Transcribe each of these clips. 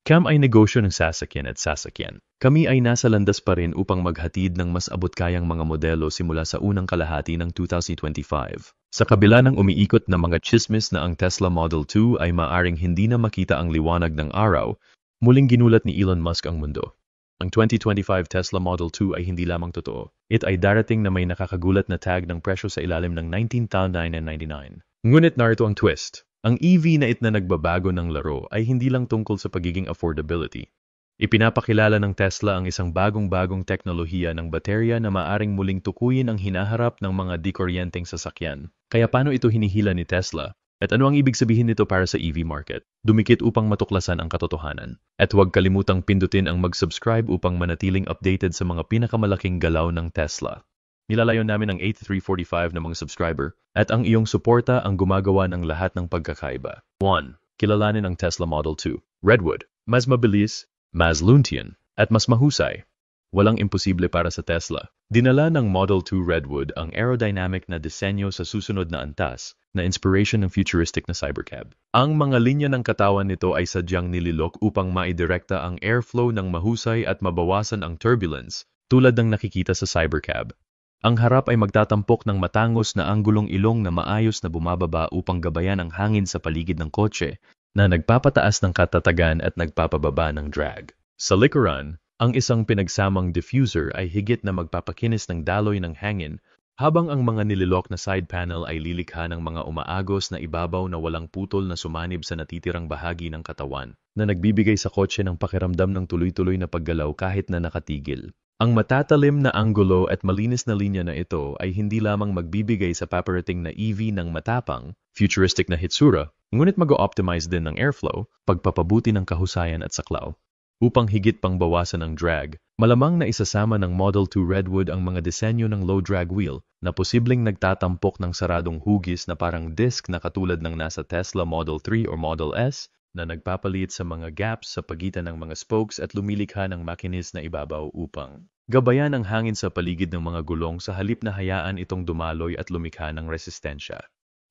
Cam ay negosyo ng sasakyan at sasakyan. Kami ay nasa landas pa rin upang maghatid ng mas abot-kayang mga modelo simula sa unang kalahati ng 2025. Sa kabila ng umiikot na mga chismis na ang Tesla Model 2 ay maaring hindi na makita ang liwanag ng araw, muling ginulat ni Elon Musk ang mundo. Ang 2025 Tesla Model 2 ay hindi lamang totoo. It ay darating na may nakakagulat na tag ng presyo sa ilalim ng $19,999. Ngunit narito ang twist. Ang EV na nagbabago ng laro ay hindi lang tungkol sa pagiging affordability. Ipinapakilala ng Tesla ang isang bagong-bagong teknolohiya ng baterya na maaring muling tukuyin ang hinaharap ng mga dikuryenteng sasakyan. Kaya paano ito hinihila ni Tesla? At ano ang ibig sabihin nito para sa EV market? Dumikit upang matuklasan ang katotohanan. At huwag kalimutang pindutin ang mag-subscribe upang manatiling updated sa mga pinakamalaking galaw ng Tesla. Nilalayon namin ang 8345 na mga subscriber at ang iyong suporta ang gumagawa ng lahat ng pagkakaiba. 1. Kilalanin ang Tesla Model 2. Redwood. Mas mabilis, mas luntian, at mas mahusay. Walang imposible para sa Tesla. Dinala ng Model 2 Redwood ang aerodynamic na disenyo sa susunod na antas na inspiration ng futuristic na cybercab. Ang mga linya ng katawan nito ay sadyang nililok upang maidirekta ang airflow ng mahusay at mabawasan ang turbulence tulad ng nakikita sa cybercab. Ang harap ay magtatampok ng matangos na anggulong ilong na maayos na bumababa upang gabayan ang hangin sa paligid ng kotse na nagpapataas ng katatagan at nagpapababa ng drag. Sa likuran, ang isang pinagsamang diffuser ay higit na magpapakinis ng daloy ng hangin habang ang mga nililok na side panel ay lilikha ng mga umaagos na ibabaw na walang putol na sumanib sa natitirang bahagi ng katawan na nagbibigay sa kotse ng pakiramdam ng tuloy-tuloy na paggalaw kahit na nakatigil. Ang matatalim na anggulo at malinis na linya na ito ay hindi lamang magbibigay sa paparating na EV ng matapang, futuristic na hitsura, ngunit mag-o-optimize din ng airflow, pagpapabuti ng kahusayan at saklaw. Upang higit pang bawasan ang drag, malamang na isasama ng Model 2 Redwood ang mga disenyo ng low drag wheel na posibleng nagtatampok ng saradong hugis na parang disc na katulad ng nasa Tesla Model 3 or Model S na nagpapalit sa mga gaps sa pagitan ng mga spokes at lumilikha ng makinis na ibabaw upang gabayan ang hangin sa paligid ng mga gulong sa halip na hayaan itong dumaloy at lumikha ng resistensya.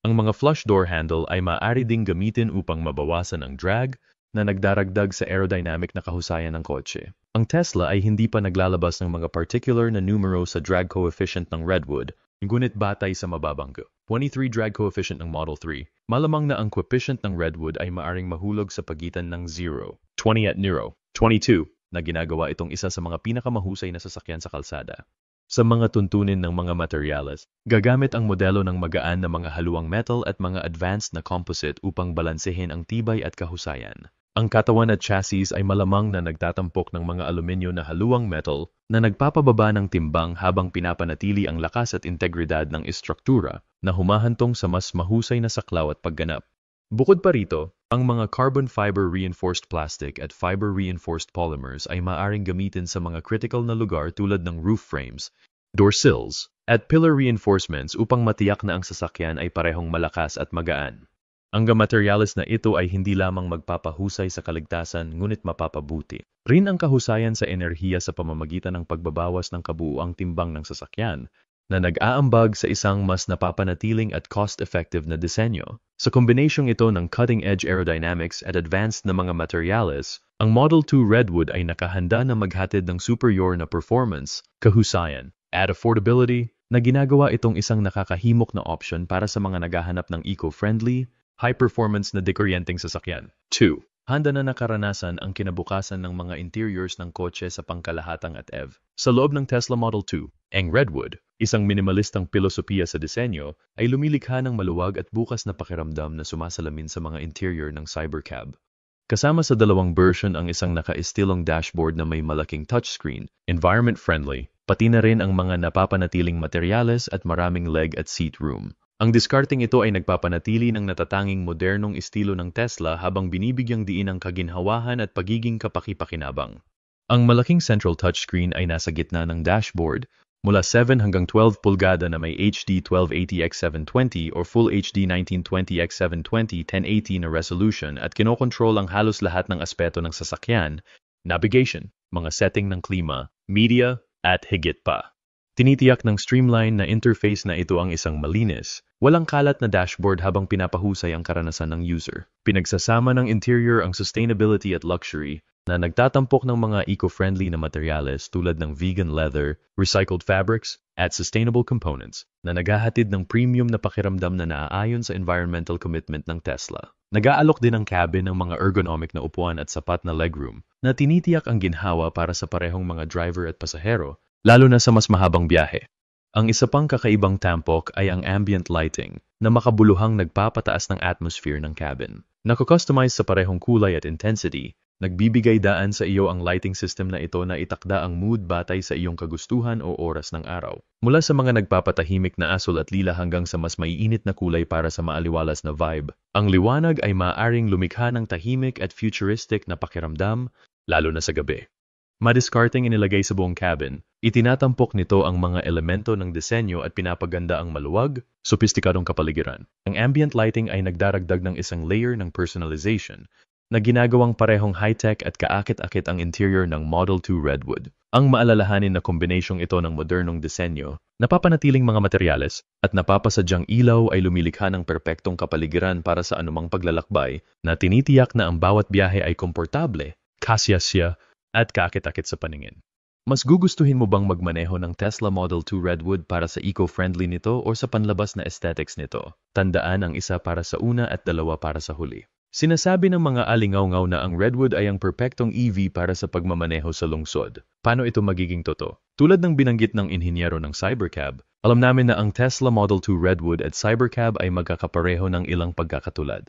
Ang mga flush door handle ay maaari ding gamitin upang mabawasan ang drag na nagdaragdag sa aerodynamic na kahusayan ng kotse. Ang Tesla ay hindi pa naglalabas ng mga particular na numero sa drag coefficient ng Redwood, ngunit batay sa mababang 23 drag coefficient ng Model 3, malamang na ang coefficient ng Redwood ay maaring mahulog sa pagitan ng 0, 20 at 22, na ginagawa itong isa sa mga pinakamahusay na sasakyan sa kalsada. Sa mga tuntunin ng mga materyales, gagamit ang modelo ng magaan na mga haluang metal at mga advanced na composite upang balansehin ang tibay at kahusayan. Ang katawan at chassis ay malamang na nagtatampok ng mga aluminyo na haluang metal na nagpapababa ng timbang habang pinapanatili ang lakas at integridad ng istruktura na humahantong sa mas mahusay na saklaw at pagganap. Bukod pa rito, ang mga carbon fiber reinforced plastic at fiber reinforced polymers ay maaring gamitin sa mga critical na lugar tulad ng roof frames, door sills, at pillar reinforcements upang matiyak na ang sasakyan ay parehong malakas at magaan. Ang materials na ito ay hindi lamang magpapahusay sa kaligtasan ngunit mapapabuti rin ang kahusayan sa enerhiya sa pamamagitan ng pagbabawas ng kabuuang timbang ng sasakyan na nag-aambag sa isang mas napapanatiling at cost-effective na disenyo. Sa kombinasyong ito ng cutting-edge aerodynamics at advanced na mga materyales, ang Model 2 Redwood ay nakahanda na maghatid ng superior na performance, kahusayan, at affordability na ginagawa itong isang nakakahimok na option para sa mga naghahanap ng eco-friendly, high-performance na dekuryenteng sasakyan. 2. Handa na nakaranasan ang kinabukasan ng mga interiors ng kotse sa pangkalahatang at EV. Sa loob ng Tesla Model 2, ang Redwood, isang minimalistang pilosopiya sa disenyo, ay lumilikha ng maluwag at bukas na pakiramdam na sumasalamin sa mga interior ng cybercab. Kasama sa dalawang version ang isang naka-estilong dashboard na may malaking touchscreen, environment-friendly, pati na rin ang mga napapanatiling materyales at maraming leg at seat room. Ang diskarteng ito ay nagpapanatili ng natatanging modernong estilo ng Tesla habang binibigyang diin ang kaginhawahan at pagiging kapaki-pakinabang. Ang malaking central touchscreen ay nasa gitna ng dashboard, mula 7 hanggang 12 pulgada na may HD 1280x720 or Full HD 1920x720 1080 na resolution at kinokontrol ang halos lahat ng aspeto ng sasakyan, navigation, mga setting ng klima, media, at higit pa. Tinitiyak ng streamline na interface na ito ang isang malinis, walang kalat na dashboard habang pinapahusay ang karanasan ng user. Pinagsasama ng interior ang sustainability at luxury na nagtatampok ng mga eco-friendly na materyales tulad ng vegan leather, recycled fabrics, at sustainable components na naghahatid ng premium na pakiramdam na naaayon sa environmental commitment ng Tesla. Nag-aalok din ang cabin ng mga ergonomic na upuan at sapat na legroom na tinitiyak ang ginhawa para sa parehong mga driver at pasahero, lalo na sa mas mahabang biyahe. Ang isa pang kakaibang tampok ay ang ambient lighting na makabuluhang nagpapataas ng atmosphere ng cabin. Nako-customize sa parehong kulay at intensity, nagbibigay daan sa iyo ang lighting system na ito na itakda ang mood batay sa iyong kagustuhan o oras ng araw. Mula sa mga nagpapatahimik na asul at lila hanggang sa mas maiinit na kulay para sa maaliwalas na vibe, ang liwanag ay maaaring lumikha ng tahimik at futuristic na pakiramdam, lalo na sa gabi. Madiskarteng inilagay sa buong cabin, itinatampok nito ang mga elemento ng disenyo at pinapaganda ang maluwag, sopistikadong kapaligiran. Ang ambient lighting ay nagdaragdag ng isang layer ng personalization na ginagawang parehong high-tech at kaakit-akit ang interior ng Model 2 Redwood. Ang maalalahanin na kombinasyong ito ng modernong disenyo, napapanatiling mga materyales, at napapasadyang ilaw ay lumilikha ng perpektong kapaligiran para sa anumang paglalakbay na tinitiyak na ang bawat biyahe ay komportable, kasyasya, at kaakit-akit sa paningin. Mas gugustuhin mo bang magmaneho ng Tesla Model 2 Redwood para sa eco-friendly nito o sa panlabas na aesthetics nito? Tandaan ang isa para sa una at dalawa para sa huli. Sinasabi ng mga alingaw-ngaw na ang Redwood ay ang perpektong EV para sa pagmamaneho sa lungsod. Paano ito magiging totoo? Tulad ng binanggit ng inhinyero ng Cybercab, alam namin na ang Tesla Model 2 Redwood at Cybercab ay magkakapareho ng ilang pagkakatulad.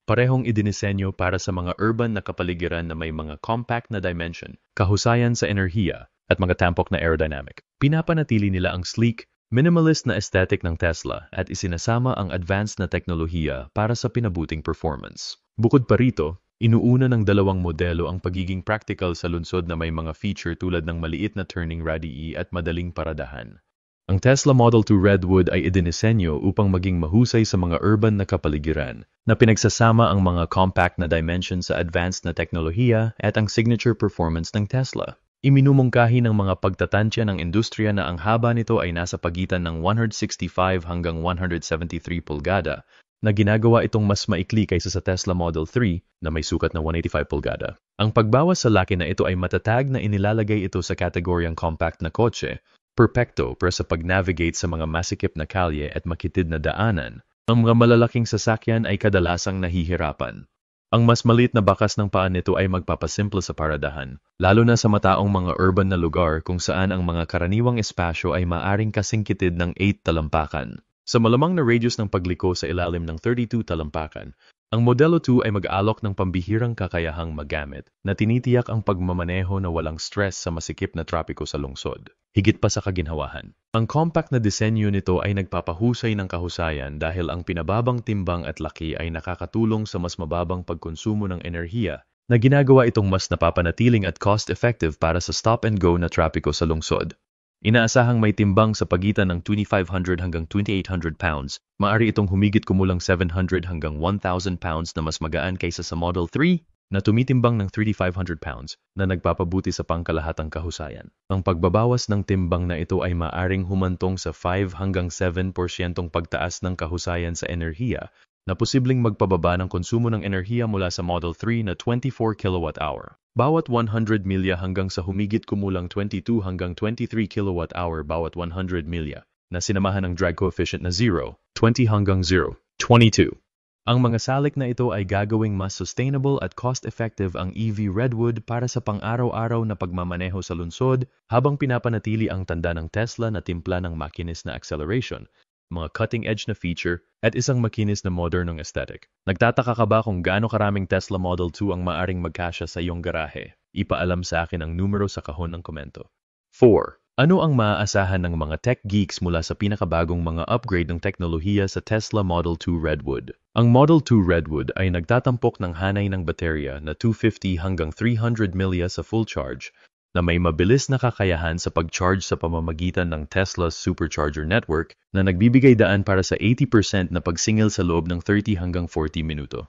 Parehong idinisenyo para sa mga urban na kapaligiran na may mga compact na dimension, kahusayan sa enerhiya, at mga tampok na aerodynamic. Pinapanatili nila ang sleek, minimalist na aesthetic ng Tesla at isinasama ang advanced na teknolohiya para sa pinabuting performance. Bukod pa rito, inuuna ng dalawang modelo ang pagiging practical sa lungsod na may mga feature tulad ng maliit na turning radii at madaling paradahan. Ang Tesla Model 2 Redwood ay idinisenyo upang maging mahusay sa mga urban na kapaligiran na pinagsasama ang mga compact na dimension sa advanced na teknolohiya at ang signature performance ng Tesla. Iminumungkahi ng mga pagtatansya ng industriya na ang haba nito ay nasa pagitan ng 165 hanggang 173 pulgada na ginagawa itong mas maikli kaysa sa Tesla Model 3 na may sukat na 185 pulgada. Ang pagbawas sa laki na ito ay matatag na inilalagay ito sa kategoryang compact na kotse, perpekto para sa pag-navigate sa mga masikip na kalye at makitid na daanan. Ang mga malalaking sasakyan ay kadalasang nahihirapan. Ang mas maliit na bakas ng paa nito ay magpapasimple sa paradahan, lalo na sa mataong mga urban na lugar kung saan ang mga karaniwang espasyo ay maaring kasingkitid ng 8 talampakan. Sa malamang na radius ng pagliko sa ilalim ng 32 talampakan, ang Modelo 2 ay mag-alok ng pambihirang kakayahang magamit na tinitiyak ang pagmamaneho na walang stress sa masikip na trapiko sa lungsod. Higit pa sa kaginhawahan. Ang compact na disenyo nito ay nagpapahusay ng kahusayan dahil ang pinababang timbang at laki ay nakakatulong sa mas mababang pagkonsumo ng enerhiya na ginagawa itong mas napapanatiling at cost-effective para sa stop-and-go na trapiko sa lungsod. Inaasahang may timbang sa pagitan ng 2,500 hanggang 2,800 pounds, maaari itong humigit kumulang 700 hanggang 1,000 pounds na mas magaan kaysa sa Model 3 na tumitimbang ng 3,500 pounds na nagpapabuti sa pangkalahatang kahusayan. Ang pagbabawas ng timbang na ito ay maaring humantong sa 5 hanggang 7% pagtaas ng kahusayan sa enerhiya na posibleng magpababa ng konsumo ng enerhiya mula sa Model 3 na 24 kWh. Bawat 100 milya hanggang sa humigit kumulang 22 hanggang 23 kWh bawat 100 milya na sinamahan ng drag coefficient na 0, 20 hanggang 0, 22. Ang mga salik na ito ay gagawing mas sustainable at cost-effective ang EV Redwood para sa pang-araw-araw na pagmamaneho sa lungsod habang pinapanatili ang tanda ng Tesla na timpla ng makinis na acceleration, mga cutting-edge na feature, at isang makinis na modernong aesthetic. Nagtataka ka ba kung gaano karaming Tesla Model 2 ang maaring magkasya sa iyong garahe? Ipaalam sa akin ang numero sa kahon ng komento. 4. Ano ang maaasahan ng mga tech geeks mula sa pinakabagong mga upgrade ng teknolohiya sa Tesla Model 2 Redwood? Ang Model 2 Redwood ay nagtatampok ng hanay ng baterya na 250 hanggang 300 mAh sa full charge, na may mabilis na kakayahan sa pag-charge sa pamamagitan ng Tesla's Supercharger Network na nagbibigay daan para sa 80% na pagsingil sa loob ng 30 hanggang 40 minuto.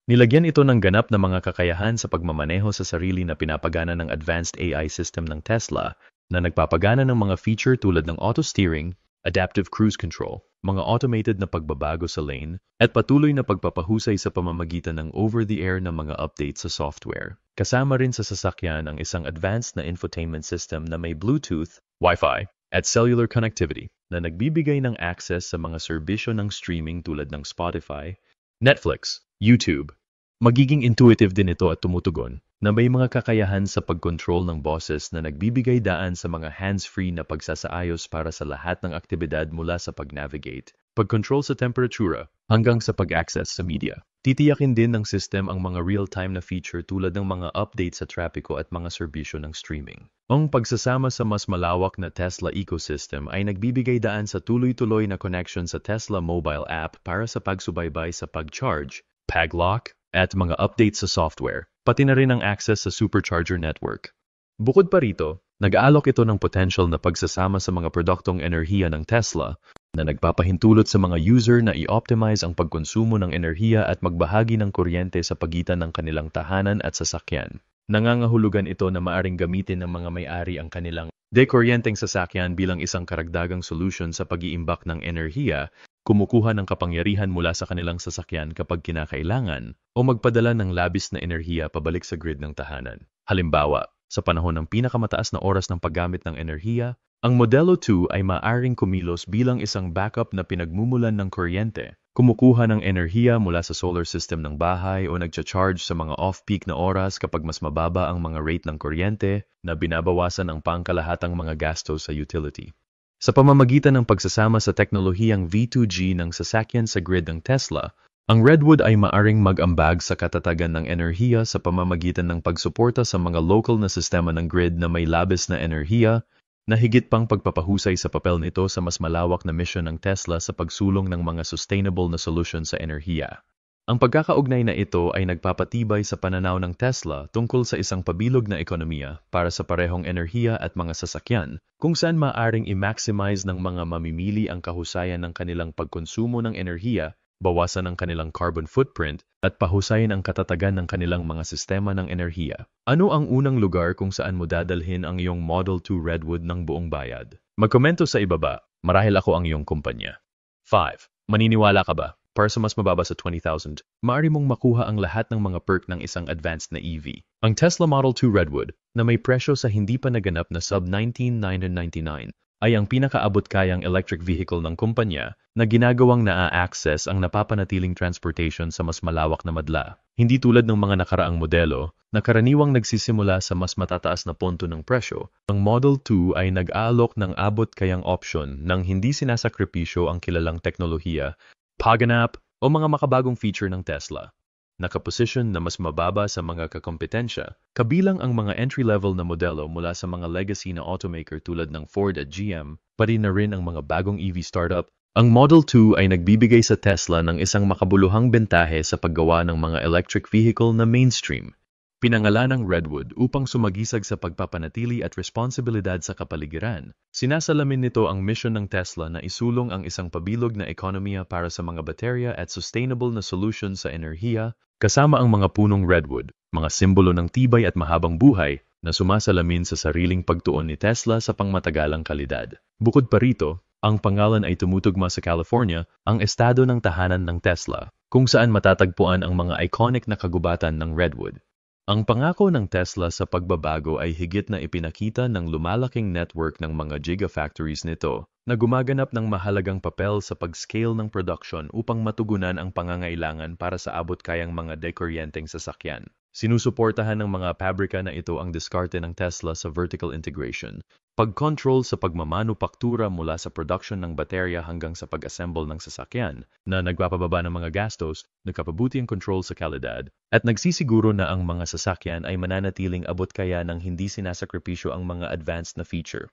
Nilagyan ito ng ganap na mga kakayahan sa pagmamaneho sa sarili na pinapagana ng advanced AI system ng Tesla na nagpapagana ng mga feature tulad ng auto steering, adaptive cruise control, mga automated na pagbabago sa lane, at patuloy na pagpapahusay sa pamamagitan ng over-the-air na mga updates sa software. Kasama rin sa sasakyan ang isang advanced na infotainment system na may Bluetooth, Wi-Fi, at cellular connectivity na nagbibigay ng access sa mga serbisyo ng streaming tulad ng Spotify, Netflix, YouTube. Magiging intuitive din ito at tumutugon na may mga kakayahan sa pagkontrol ng boses na nagbibigay daan sa mga hands-free na pagsasaayos para sa lahat ng aktibidad mula sa pag-navigate, pag-control sa temperatura, hanggang sa pag-access sa media. Titiyakin din ng system ang mga real-time na feature tulad ng mga updates sa trapiko at mga serbisyo ng streaming. Ang pagsasama sa mas malawak na Tesla ecosystem ay nagbibigay daan sa tuloy-tuloy na connection sa Tesla mobile app para sa pagsubaybay sa pag-charge, pag-lock, at mga updates sa software, pati na rin ang access sa supercharger network. Bukod pa rito, nag-aalok ito ng potential na pagsasama sa mga produktong enerhiya ng Tesla na nagpapahintulot sa mga user na i-optimize ang pagkonsumo ng enerhiya at magbahagi ng kuryente sa pagitan ng kanilang tahanan at sasakyan. Nangangahulugan ito na maaring gamitin ng mga may-ari ang kanilang dekuryenteng sasakyan bilang isang karagdagang solusyon sa pag-iimbak ng enerhiya, kumukuha ng kapangyarihan mula sa kanilang sasakyan kapag kinakailangan, o magpadala ng labis na enerhiya pabalik sa grid ng tahanan. Halimbawa, sa panahon ng pinakamataas na oras ng paggamit ng enerhiya, ang Modelo 2 ay maaaring kumilos bilang isang backup na pinagmumulan ng kuryente, kumukuha ng enerhiya mula sa solar system ng bahay o nagcha-charge sa mga off-peak na oras kapag mas mababa ang mga rate ng kuryente na binabawasan ang pangkalahatang mga gastos sa utility. Sa pamamagitan ng pagsasama sa teknolohiyang V2G ng sasakyan sa grid ng Tesla, ang Redwood ay maaring mag-ambag sa katatagan ng enerhiya sa pamamagitan ng pagsuporta sa mga local na sistema ng grid na may labis na enerhiya, na higit pang pagpapahusay sa papel nito sa mas malawak na mission ng Tesla sa pagsulong ng mga sustainable na solusyon sa enerhiya. Ang pagkakaugnay na ito ay nagpapatibay sa pananaw ng Tesla tungkol sa isang pabilog na ekonomiya para sa parehong enerhiya at mga sasakyan, kung saan maaring i-maximize ng mga mamimili ang kahusayan ng kanilang pagkonsumo ng enerhiya, bawasan ang kanilang carbon footprint, at pahusayin ang katatagan ng kanilang mga sistema ng enerhiya. Ano ang unang lugar kung saan mo dadalhin ang iyong Model 2 Redwood ng buong bayad? Magkomento sa ibaba, marahil ako ang iyong kumpanya. 5. Maniniwala ka ba? Para sa mas mababa sa 20,000, maaari mong makuha ang lahat ng mga perk ng isang advanced na EV. Ang Tesla Model 2 Redwood, na may presyo sa hindi pa naganap na sub $19,999, ay ang pinakaabot-kayang electric vehicle ng kumpanya na ginagawang naa-access ang napapanatiling transportation sa mas malawak na madla. Hindi tulad ng mga nakaraang modelo na karaniwang nagsisimula sa mas matataas na punto ng presyo, ang Model 2 ay nag-aalok ng abot-kayang option ng hindi sinasakripisyo ang kilalang teknolohiya, pagganap, o mga makabagong feature ng Tesla. Nakaposisyon na mas mababa sa mga kakompetensya, kabilang ang mga entry-level na modelo mula sa mga legacy na automaker tulad ng Ford at GM, pati na rin ang mga bagong EV startup. Ang Model 2 ay nagbibigay sa Tesla ng isang makabuluhang bentahe sa paggawa ng mga electric vehicle na mainstream. Pinangalanang Redwood upang sumagisag sa pagpapanatili at responsibilidad sa kapaligiran. Sinasalamin nito ang mission ng Tesla na isulong ang isang pabilog na ekonomiya para sa mga baterya at sustainable na solution sa enerhiya, kasama ang mga punong Redwood, mga simbolo ng tibay at mahabang buhay na sumasalamin sa sariling pagtuon ni Tesla sa pangmatagalang kalidad. Bukod pa rito, ang pangalan ay tumutugma sa California, ang estado ng tahanan ng Tesla, kung saan matatagpuan ang mga iconic na kagubatan ng Redwood. Ang pangako ng Tesla sa pagbabago ay higit na ipinakita ng lumalaking network ng mga gigafactories nito na gumaganap ng mahalagang papel sa pag-scale ng production upang matugunan ang pangangailangan para sa abot-kayang mga dekuryenteng sasakyan. Sinusuportahan ng mga pabrika na ito ang diskarte ng Tesla sa vertical integration, pag-control sa pagmamanupaktura mula sa production ng baterya hanggang sa pag-assemble ng sasakyan, na nagpapababa ng mga gastos, nagpapabuti ang control sa kalidad, at nagsisiguro na ang mga sasakyan ay mananatiling abot kaya ng hindi sinasakripisyo ang mga advanced na feature.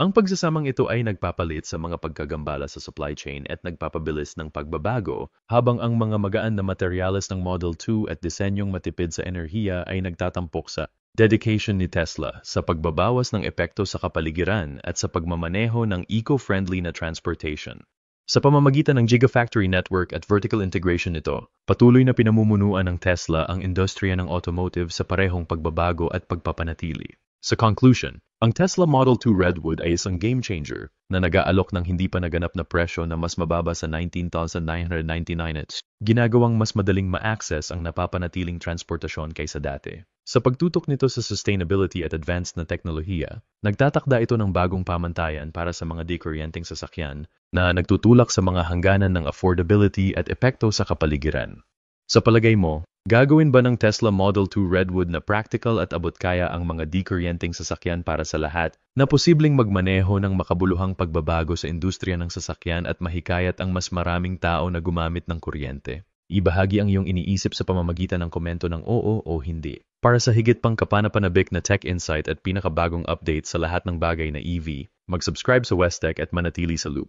Ang pagsasamang ito ay nagpapalit sa mga pagkagambala sa supply chain at nagpapabilis ng pagbabago, habang ang mga magaan na materyales ng Model 2 at disenyong matipid sa enerhiya ay nagtatampok sa dedication ni Tesla sa pagbabawas ng epekto sa kapaligiran at sa pagmamaneho ng eco-friendly na transportation. Sa pamamagitan ng Gigafactory Network at vertical integration nito, patuloy na pinamumunuan ng Tesla ang industriya ng automotive sa parehong pagbabago at pagpapanatili. Sa conclusion, Ang Tesla Model 2 Redwood ay isang game changer na nag-aalok ng hindi pa naganap na presyo na mas mababa sa $19,999 ginagawang mas madaling ma-access ang napapanatiling transportasyon kaysa dati. Sa pagtutok nito sa sustainability at advanced na teknolohiya, nagtatakda ito ng bagong pamantayan para sa mga dekuryenteng sasakyan na nagtutulak sa mga hangganan ng affordability at epekto sa kapaligiran. Sa palagay mo, gagawin ba ng Tesla Model 2 Redwood na practical at abot-kaya ang mga dekuryenteng sasakyan para sa lahat na posibleng magmaneho ng makabuluhang pagbabago sa industriya ng sasakyan at mahikayat ang mas maraming tao na gumamit ng kuryente? Ibahagi ang iyong iniisip sa pamamagitan ng komento ng oo o hindi. Para sa higit pang kapanapanabik na tech insight at pinakabagong update sa lahat ng bagay na EV, mag-subscribe sa Westech at manatili sa loop.